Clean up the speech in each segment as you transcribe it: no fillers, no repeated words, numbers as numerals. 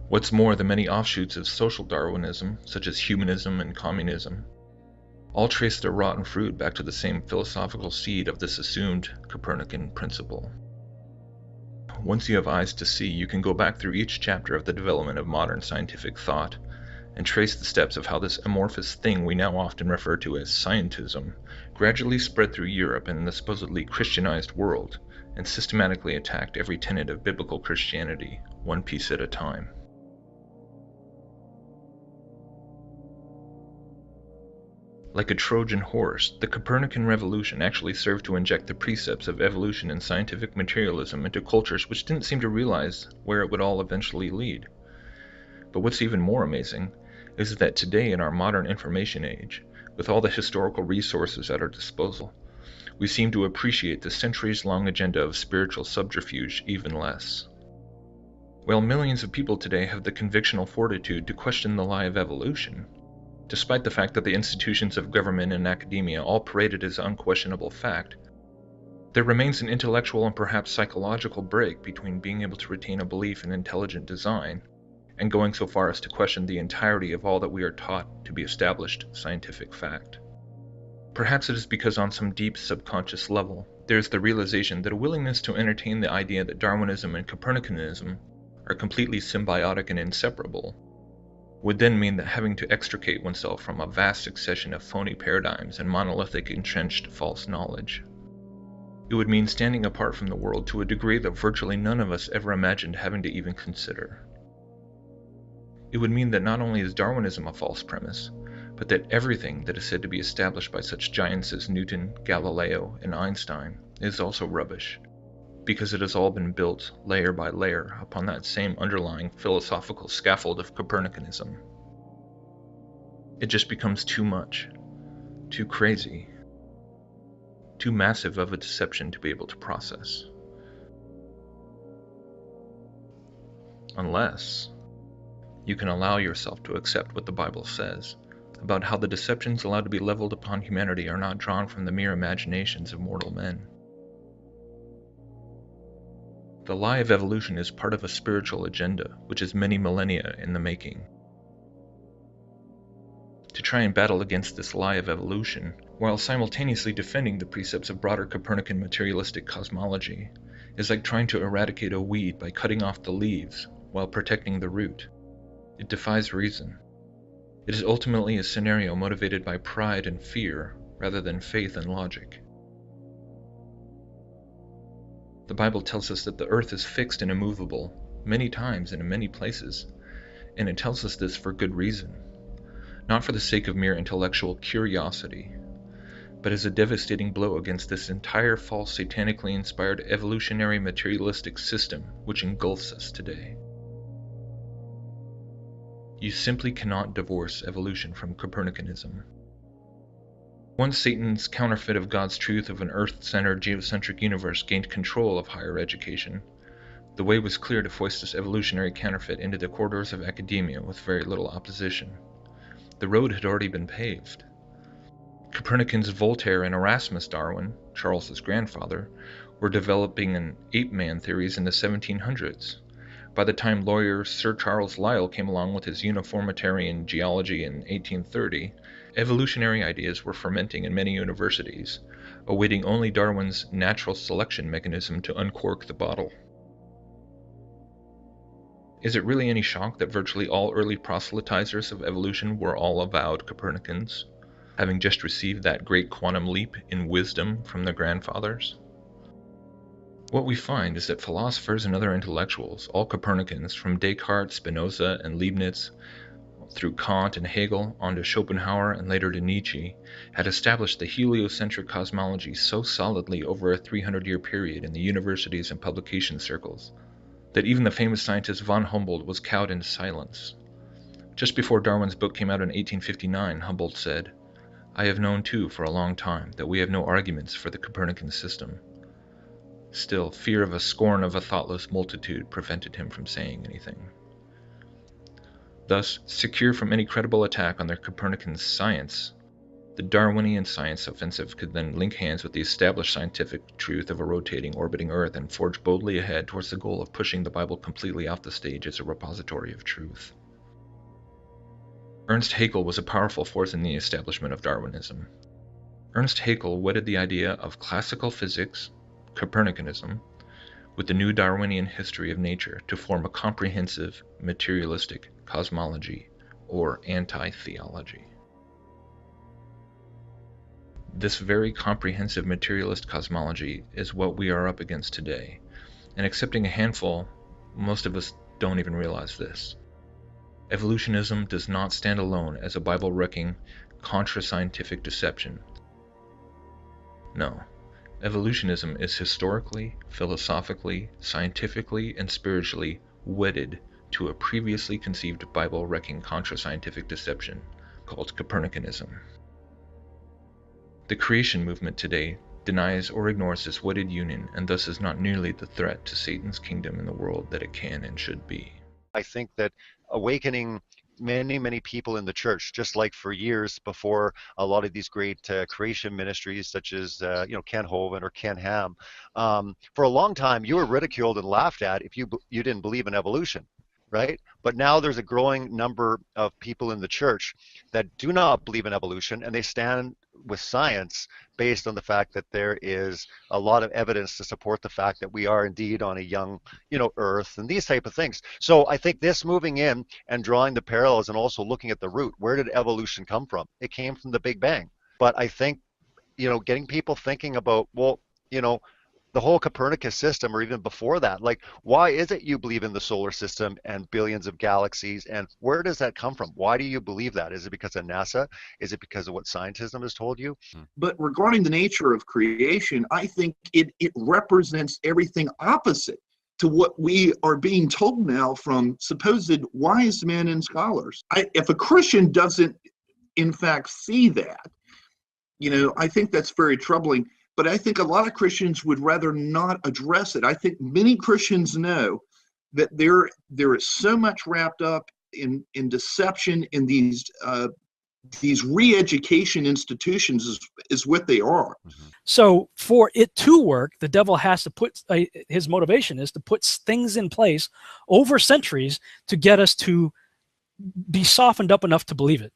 What's more, the many offshoots of social Darwinism, such as humanism and communism, all trace their rotten fruit back to the same philosophical seed of this assumed Copernican principle. Once you have eyes to see, you can go back through each chapter of the development of modern scientific thought and trace the steps of how this amorphous thing we now often refer to as scientism gradually spread through Europe and the supposedly Christianized world and systematically attacked every tenet of biblical Christianity, one piece at a time. Like a Trojan horse, the Copernican revolution actually served to inject the precepts of evolution and scientific materialism into cultures which didn't seem to realize where it would all eventually lead. But what's even more amazing is that today, in our modern information age, with all the historical resources at our disposal, we seem to appreciate the centuries-long agenda of spiritual subterfuge even less. While millions of people today have the convictional fortitude to question the lie of evolution, despite the fact that the institutions of government and academia all parade it as unquestionable fact, there remains an intellectual and perhaps psychological break between being able to retain a belief in intelligent design and going so far as to question the entirety of all that we are taught to be established scientific fact. Perhaps it is because on some deep subconscious level, there is the realization that a willingness to entertain the idea that Darwinism and Copernicanism are completely symbiotic and inseparable would then mean that having to extricate oneself from a vast succession of phony paradigms and monolithic entrenched false knowledge. It would mean standing apart from the world to a degree that virtually none of us ever imagined having to even consider. It would mean that not only is Darwinism a false premise, but that everything that is said to be established by such giants as Newton, Galileo, and Einstein is also rubbish, because it has all been built layer by layer upon that same underlying philosophical scaffold of Copernicanism. It just becomes too much, too crazy, too massive of a deception to be able to process. Unless you can allow yourself to accept what the Bible says about how the deceptions allowed to be leveled upon humanity are not drawn from the mere imaginations of mortal men. The lie of evolution is part of a spiritual agenda which is many millennia in the making. To try and battle against this lie of evolution, while simultaneously defending the precepts of broader Copernican materialistic cosmology, is like trying to eradicate a weed by cutting off the leaves while protecting the root. It defies reason. It is ultimately a scenario motivated by pride and fear rather than faith and logic. The Bible tells us that the earth is fixed and immovable, many times and in many places, and it tells us this for good reason, not for the sake of mere intellectual curiosity, but as a devastating blow against this entire false satanically inspired evolutionary materialistic system which engulfs us today. You simply cannot divorce evolution from Copernicanism. Once Satan's counterfeit of God's truth of an earth-centered geocentric universe gained control of higher education, the way was clear to foist this evolutionary counterfeit into the corridors of academia with very little opposition. The road had already been paved. Copernicans Voltaire and Erasmus Darwin, Charles's grandfather, were developing an ape-man theories in the 1700s. By the time lawyer Sir Charles Lyell came along with his uniformitarian geology in 1830, evolutionary ideas were fermenting in many universities, awaiting only Darwin's natural selection mechanism to uncork the bottle. Is it really any shock that virtually all early proselytizers of evolution were all avowed Copernicans, having just received that great quantum leap in wisdom from their grandfathers? What we find is that philosophers and other intellectuals, all Copernicans, from Descartes, Spinoza, and Leibniz, through Kant and Hegel, on to Schopenhauer and later to Nietzsche, had established the heliocentric cosmology so solidly over a 300-year period in the universities and publication circles, that even the famous scientist von Humboldt was cowed into silence. Just before Darwin's book came out in 1859, Humboldt said, "I have known too for a long time that we have no arguments for the Copernican system." Still, fear of a scorn of a thoughtless multitude prevented him from saying anything. Thus, secure from any credible attack on their Copernican science, The Darwinian science offensive could then link hands with the established scientific truth of a rotating, orbiting Earth and forge boldly ahead towards the goal of pushing the Bible completely off the stage as a repository of truth. Ernst Haeckel was a powerful force in the establishment of Darwinism. Ernst Haeckel wedded the idea of classical physics, Copernicanism, with the new Darwinian history of nature to form a comprehensive, materialistic cosmology, or anti-theology. This very comprehensive materialist cosmology is what we are up against today, and excepting a handful, most of us don't even realize this. Evolutionism does not stand alone as a Bible-wrecking, contra-scientific deception. No, evolutionism is historically, philosophically, scientifically, and spiritually wedded to a previously conceived Bible-wrecking contra-scientific deception called Copernicanism. The creation movement today denies or ignores this wedded union and thus is not nearly the threat to Satan's kingdom in the world that it can and should be. I think that awakening many people in the church, just like for years before a lot of these great creation ministries such as Ken Hovind or Ken Ham, for a long time you were ridiculed and laughed at if you didn't believe in evolution, right? But now there's a growing number of people in the church that do not believe in evolution, and they stand with science based on the fact that there is a lot of evidence to support the fact that we are indeed on a young, Earth and these type of things. So I think this moving in and drawing the parallels and also looking at the root, where did evolution come from? It came from the Big Bang. But I think, getting people thinking about, well, the whole Copernicus system, or even before that, like, why is it you believe in the solar system and billions of galaxies, and where does that come from? Why do you believe that? Is it because of NASA? Is it because of what scientism has told you? But regarding the nature of creation, I think it represents everything opposite to what we are being told now from supposed wise men and scholars. If a Christian doesn't, in fact, see that, I think that's very troubling. But I think a lot of Christians would rather not address it. I think many Christians know that there is so much wrapped up in deception in these re-education institutions is what they are. So for it to work, the devil has to put, his motivation is to put things in place over centuries to get us to be softened up enough to believe it,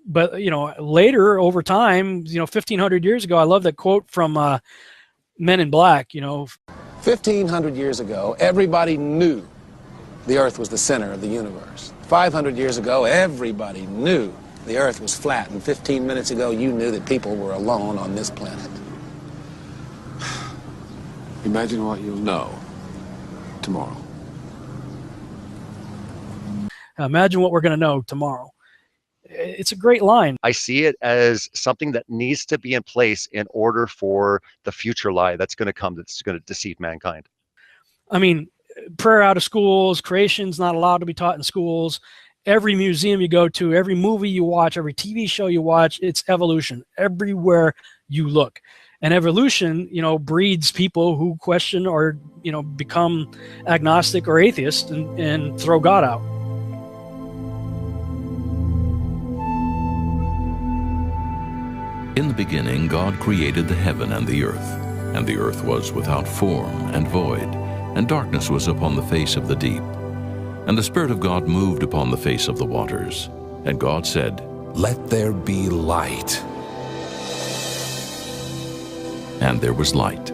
But, later over time, 1,500 years ago, I love that quote from Men in Black, 1,500 years ago, everybody knew the Earth was the center of the universe. 500 years ago, everybody knew the Earth was flat. And 15 minutes ago, you knew that people were alone on this planet. Imagine what you'll know tomorrow. Imagine what we're going to know tomorrow. It's a great line. I see it as something that needs to be in place in order for the future lie that's going to come, that's going to deceive mankind. I mean, prayer out of schools, creation's not allowed to be taught in schools. Every museum you go to, every movie you watch, every TV show you watch, it's evolution everywhere you look. And evolution, breeds people who question or, become agnostic or atheist and throw God out. In the beginning, God created the heaven and the earth was without form and void, and darkness was upon the face of the deep. And the Spirit of God moved upon the face of the waters. And God said, "Let there be light." And there was light.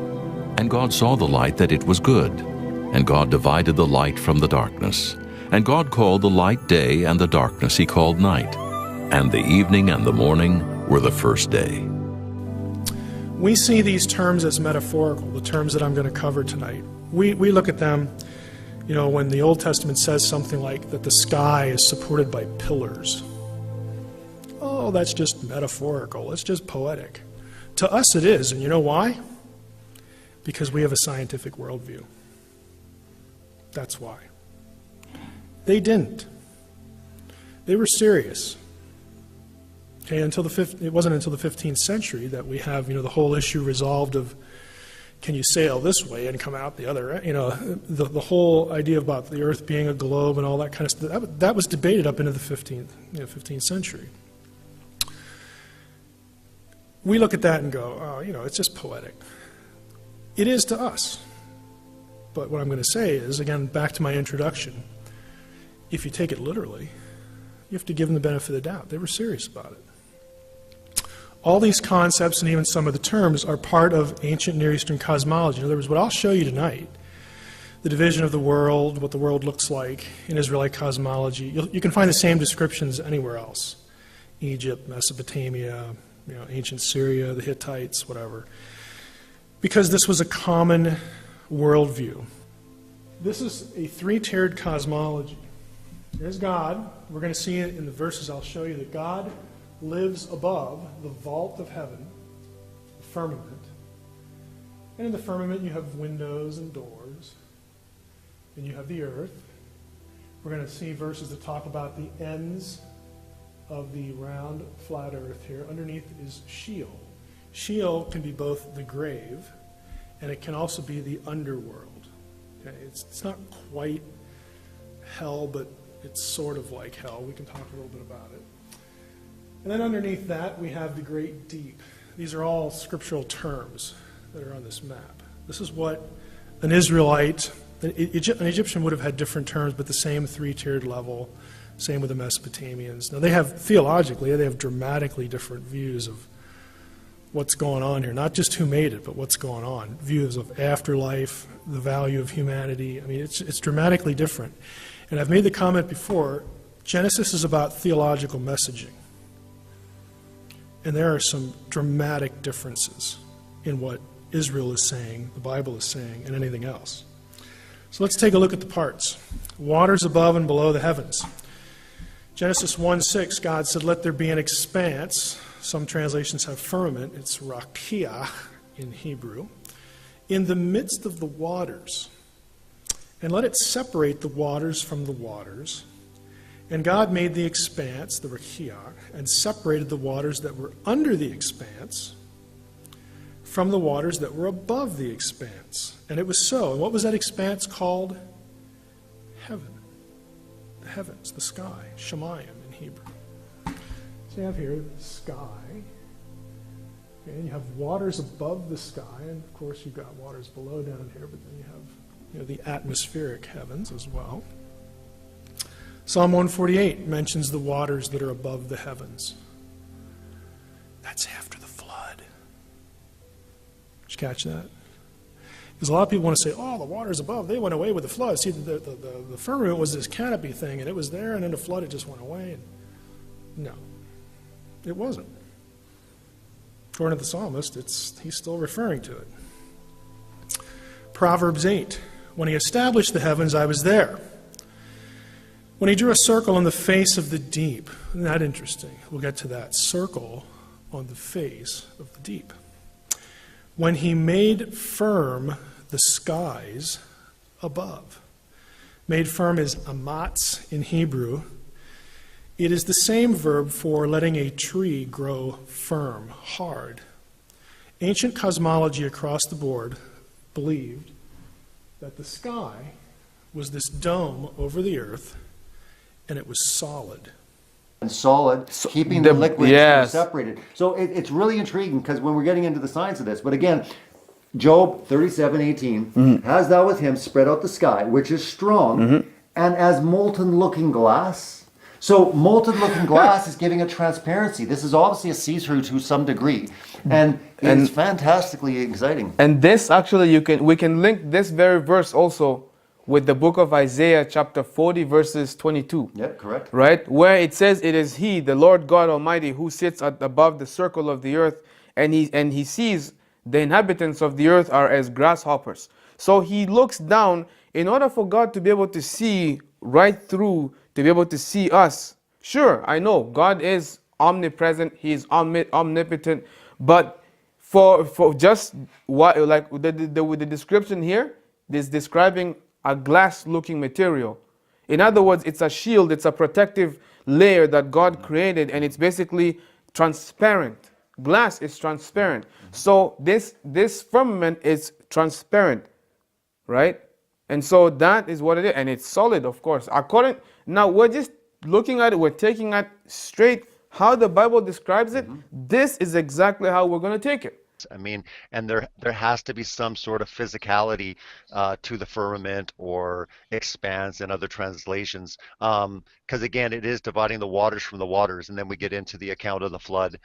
And God saw the light that it was good. And God divided the light from the darkness. And God called the light day, and the darkness he called night. And the evening and the morning were the first day. We see these terms as metaphorical, the terms that I'm going to cover tonight. We look at them, when the Old Testament says something like that the sky is supported by pillars. Oh, that's just metaphorical. It's just poetic. To us it is, and you know why? Because we have a scientific worldview. That's why. They didn't. They were serious. Okay, it wasn't until the 15th century that we have, the whole issue resolved of, can you sail this way and come out the other? The whole idea about the Earth being a globe and all that kind of stuff, that was debated up into the 15th century. we look at that and go, oh, it's just poetic. It is to us. But what I'm going to say is, again, back to my introduction, if you take it literally, you have to give them the benefit of the doubt. They were serious about it. All these concepts and even some of the terms are part of ancient Near Eastern cosmology. In other words, what I'll show you tonight, the division of the world, what the world looks like in Israelite cosmology, you can find the same descriptions anywhere else. Egypt, Mesopotamia, ancient Syria, the Hittites, whatever. Because this was a common worldview. This is a three-tiered cosmology. There's God. We're going to see it in the verses I'll show you that God lives above the vault of heaven, the firmament. And in the firmament you have windows and doors. And you have the earth. We're going to see verses that talk about the ends of the round, flat earth here. Underneath is Sheol. Sheol can be both the grave, and it can also be the underworld. Okay? It's not quite hell, but it's sort of like hell. We can talk a little bit about it. And then underneath that, we have the great deep. These are all scriptural terms that are on this map. This is what an Israelite, an Egyptian would have had different terms, but the same three-tiered level. Same with the Mesopotamians. Now they have, theologically, they have dramatically different views of what's going on here. Not just who made it, but what's going on. Views of afterlife, the value of humanity. I mean, it's dramatically different. And I've made the comment before, Genesis is about theological messaging. And there are some dramatic differences in what Israel is saying, the Bible is saying, and anything else. So let's take a look at the parts. Waters above and below the heavens. Genesis 1:6, God said, let there be an expanse. Some translations have firmament. It's rakiah in Hebrew. In the midst of the waters. And let it separate the waters from the waters. And God made the expanse, the rakiah, and separated the waters that were under the expanse from the waters that were above the expanse. And it was so. And what was that expanse called? Heaven. The heavens, the sky, Shemayim in Hebrew. So you have here the sky, okay, and you have waters above the sky, and of course you've got waters below down here, but then you have the atmospheric heavens as well. Psalm 148 mentions the waters that are above the heavens. That's after the flood. Did you catch that? Because a lot of people want to say, oh, the waters above, they went away with the flood. See, the firmament was this canopy thing, and it was there, and then the flood, it just went away. No, it wasn't. According to the psalmist, he's still referring to it. Proverbs 8, when he established the heavens, I was there. When he drew a circle on the face of the deep. Isn't that interesting? We'll get to that. Circle on the face of the deep. When he made firm the skies above. Made firm is amatz in Hebrew. It is the same verb for letting a tree grow firm, hard. Ancient cosmology across the board believed that the sky was this dome over the earth, and it was solid. And solid, keeping the liquids separated. So it's really intriguing because when we're getting into the science of this, but again, Job 37:18 has thou with him spread out the sky, which is strong, and as molten looking glass. So molten looking glass is giving a transparency. This is obviously a see-through to some degree, and it's fantastically exciting. And this actually we can link this very verse also with the book of Isaiah chapter 40 verses 22. Yeah, correct. Right? Where it says it is he, the Lord God Almighty, who sits above the circle of the earth, and he sees the inhabitants of the earth are as grasshoppers. So he looks down in order for God to be able to see right through, to be able to see us. Sure, I know God is omnipresent, he is omnipotent, but for just what, like the description here is describing a glass-looking material. In other words, it's a shield, it's a protective layer that God created, and it's basically transparent. Glass is transparent. So this firmament is transparent, right? And so that is what it is, and it's solid, of course. Now we're just looking at it, we're taking it straight how the Bible describes it, this is exactly how we're going to take it. I mean, and there has to be some sort of physicality to the firmament or expanse in other translations. Because again, it is dividing the waters from the waters, and then we get into the account of the flood.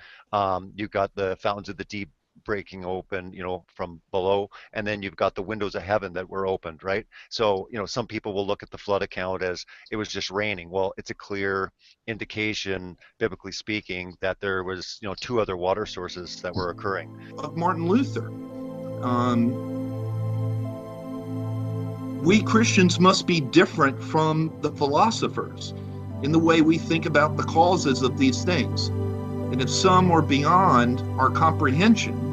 You've got the fountains of the deep breaking open, from below, and then you've got the windows of heaven that were opened, right? So, some people will look at the flood account as it was just raining. Well, it's a clear indication, biblically speaking, that there was, two other water sources that were occurring. Of Martin Luther. We Christians must be different from the philosophers in the way we think about the causes of these things. And if some are beyond our comprehension,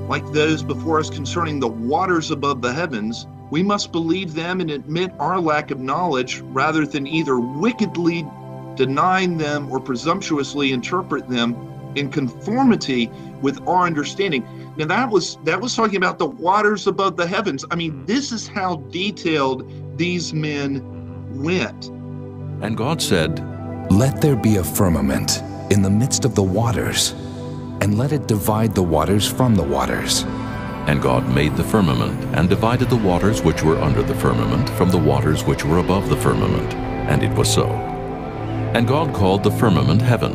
like those before us concerning the waters above the heavens, we must believe them and admit our lack of knowledge rather than either wickedly denying them or presumptuously interpret them in conformity with our understanding. Now that was talking about the waters above the heavens. I mean, this is how detailed these men went. And God said, "Let there be a firmament in the midst of the waters, and let it divide the waters from the waters." And God made the firmament, and divided the waters which were under the firmament from the waters which were above the firmament. And it was so. And God called the firmament heaven,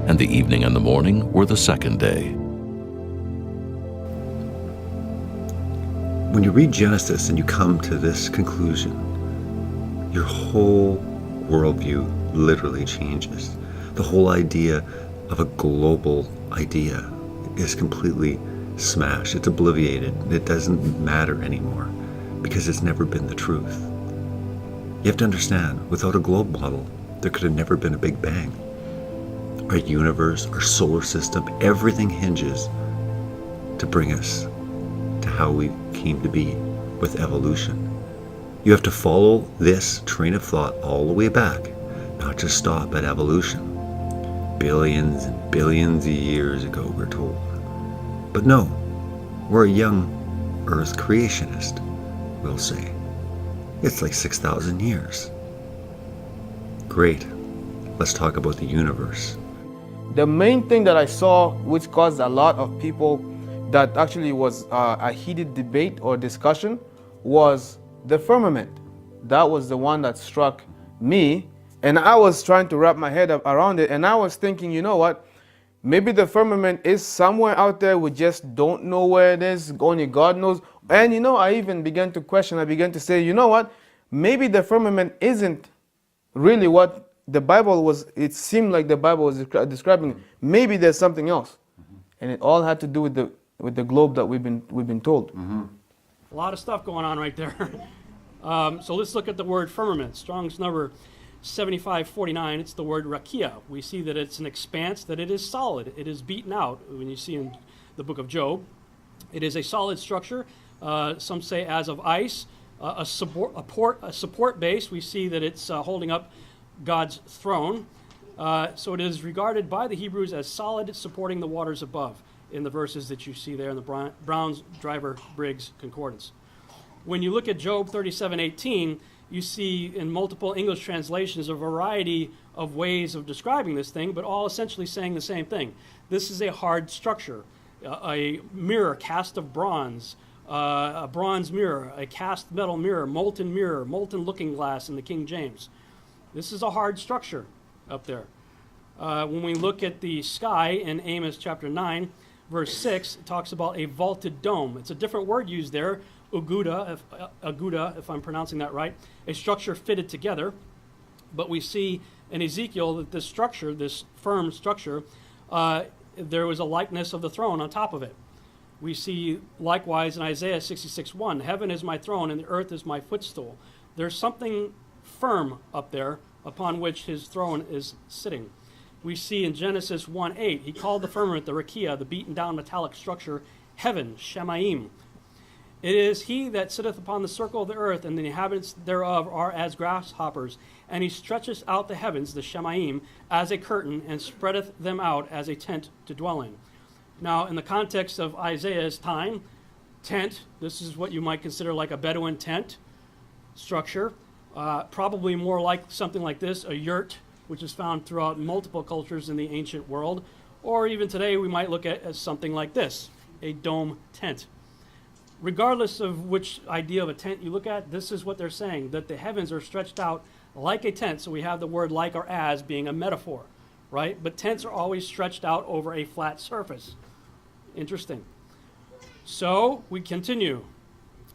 and the evening and the morning were the second day. When you read Genesis and you come to this conclusion, your whole worldview literally changes. The whole idea of a global idea is completely smashed. It's obliviated. It doesn't matter anymore because it's never been the truth. You have to understand, without a globe model, there could have never been a Big Bang. Our universe, our solar system, everything hinges to bring us to how we came to be with evolution. You have to follow this train of thought all the way back, not just stop at evolution. Billions and billions of years ago, we're told. But no, we're a young Earth creationist, we'll say. It's like 6,000 years. Great. Let's talk about the universe. The main thing that I saw, which caused a lot of people that actually was a heated debate or discussion, was the firmament. That was the one that struck me. And I was trying to wrap my head up around it, and I was thinking, you know what? Maybe the firmament is somewhere out there. We just don't know where it is. Only God knows. And I even began to question. I began to say, you know what? Maybe the firmament isn't really what the Bible was. It seemed like the Bible was describing. Maybe there's something else, and it all had to do with the globe that we've been told. A lot of stuff going on right there. So let's look at the word firmament. Strong's number 7549, it's the word rakia. We see that it's an expanse, that it is solid. It is beaten out. When you see in the book of Job, it is a solid structure. Some say as of ice. A support base. We see that it's holding up God's throne. So it is regarded by the Hebrews as solid, supporting the waters above, in the verses that you see there in the Brown's Driver Briggs Concordance. When you look at Job 37:18, you see in multiple English translations a variety of ways of describing this thing, but all essentially saying the same thing. This is a hard structure, a mirror cast of bronze, a bronze mirror, a cast metal mirror, molten looking glass in the King James. This is a hard structure up there. When we look at the sky in Amos chapter 9, verse 6, it talks about a vaulted dome. It's a different word used there, aguda, if I'm pronouncing that right, a structure fitted together. But we see in Ezekiel that this structure, this firm structure, there was a likeness of the throne on top of it. We see likewise in Isaiah 66:1, heaven is my throne and the earth is my footstool. There's something firm up there upon which his throne is sitting. We see in Genesis 1:8, he called the firmament, the rakia, the beaten down metallic structure, heaven, Shemaim. It is he that sitteth upon the circle of the earth, and the inhabitants thereof are as grasshoppers. And he stretcheth out the heavens, the Shemaim, as a curtain, and spreadeth them out as a tent to dwell in. Now, in the context of Isaiah's time, tent, this is what you might consider like a Bedouin tent structure, probably more like something like this, a yurt which is found throughout multiple cultures in the ancient world, or even today we might look at as something like this, a dome tent. Regardless of which idea of a tent you look at, this is what they're saying, that the heavens are stretched out like a tent. So we have the word like or as being a metaphor, right? But tents are always stretched out over a flat surface. Interesting. So we continue.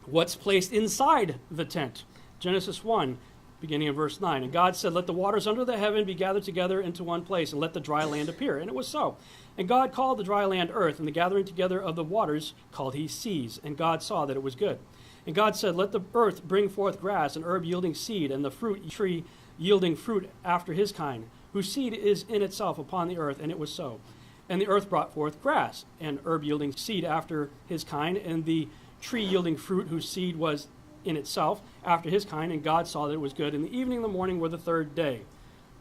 What's placed inside the tent? Genesis 1, beginning in verse 9. And God said, let the waters under the heaven be gathered together into one place, and let the dry land appear. And it was so. And God called the dry land earth, and the gathering together of the waters called he seas. And God saw that it was good. And God said, let the earth bring forth grass, and herb yielding seed, and the fruit tree yielding fruit after his kind, whose seed is in itself upon the earth. And it was so. And the earth brought forth grass, and herb yielding seed after his kind, and the tree yielding fruit whose seed was in itself after his kind. And God saw that it was good. And the evening and the morning were the third day.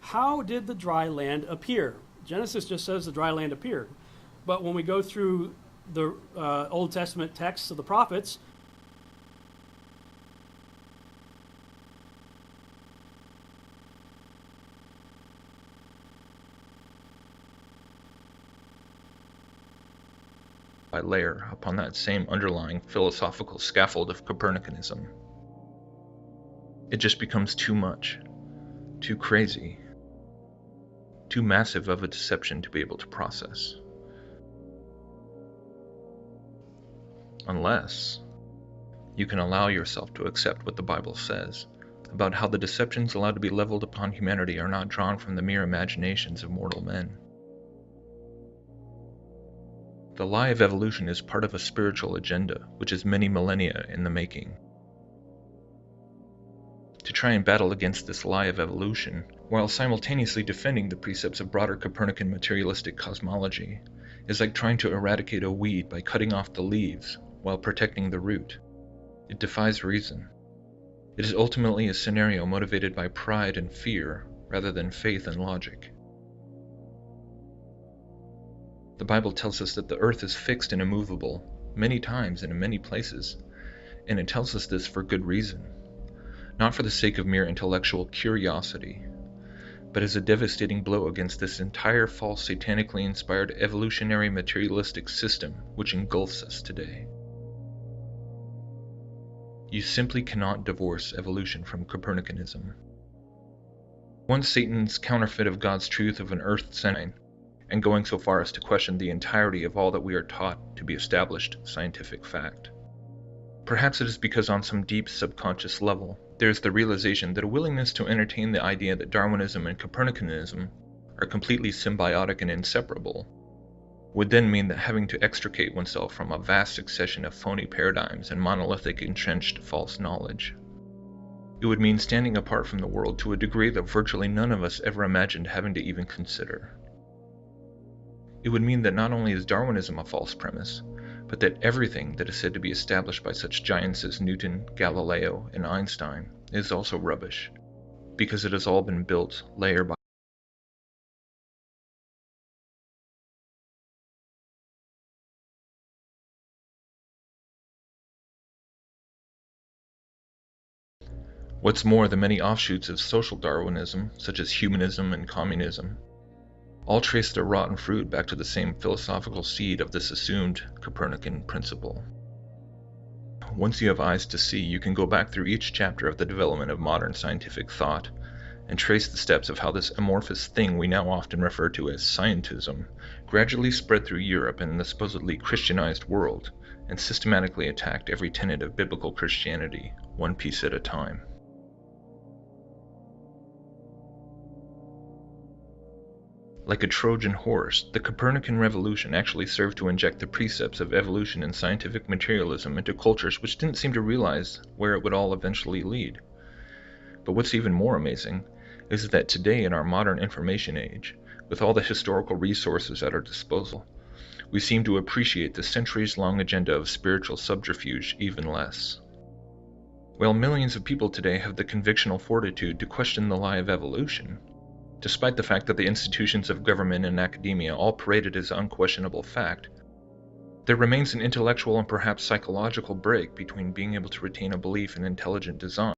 How did the dry land appear? Genesis just says the dry land appeared. But when we go through the Old Testament texts of the prophets, by layer upon that same underlying philosophical scaffold of Copernicanism, it just becomes too much, too crazy, too massive of a deception to be able to process. Unless you can allow yourself to accept what the Bible says about how the deceptions allowed to be leveled upon humanity are not drawn from the mere imaginations of mortal men. The lie of evolution is part of a spiritual agenda, which is many millennia in the making. To try and battle against this lie of evolution, while simultaneously defending the precepts of broader Copernican materialistic cosmology, is like trying to eradicate a weed by cutting off the leaves while protecting the root. It defies reason. It is ultimately a scenario motivated by pride and fear rather than faith and logic. The Bible tells us that the earth is fixed and immovable many times and in many places, and it tells us this for good reason, not for the sake of mere intellectual curiosity, but as a devastating blow against this entire false satanically inspired evolutionary materialistic system which engulfs us today. You simply cannot divorce evolution from Copernicanism. Once Satan's counterfeit of God's truth of an earth sign, and going so far as to question the entirety of all that we are taught to be established scientific fact. Perhaps it is because on some deep subconscious level, there is the realization that a willingness to entertain the idea that Darwinism and Copernicanism are completely symbiotic and inseparable would then mean that having to extricate oneself from a vast succession of phony paradigms and monolithic entrenched false knowledge. It would mean standing apart from the world to a degree that virtually none of us ever imagined having to even consider. It would mean that not only is Darwinism a false premise, but that everything that is said to be established by such giants as Newton, Galileo, and Einstein is also rubbish, because it has all been built layer by What's more, the many offshoots of social Darwinism, such as humanism and communism, all trace their rotten fruit back to the same philosophical seed of this assumed Copernican principle. Once you have eyes to see, you can go back through each chapter of the development of modern scientific thought and trace the steps of how this amorphous thing we now often refer to as scientism gradually spread through Europe and the supposedly Christianized world and systematically attacked every tenet of biblical Christianity, one piece at a time. Like a Trojan horse, the Copernican revolution actually served to inject the precepts of evolution and scientific materialism into cultures which didn't seem to realize where it would all eventually lead. But what's even more amazing is that today in our modern information age, with all the historical resources at our disposal, we seem to appreciate the centuries-long agenda of spiritual subterfuge even less. While millions of people today have the convictional fortitude to question the lie of evolution, despite the fact that the institutions of government and academia all parade it as unquestionable fact, there remains an intellectual and perhaps psychological break between being able to retain a belief in intelligent design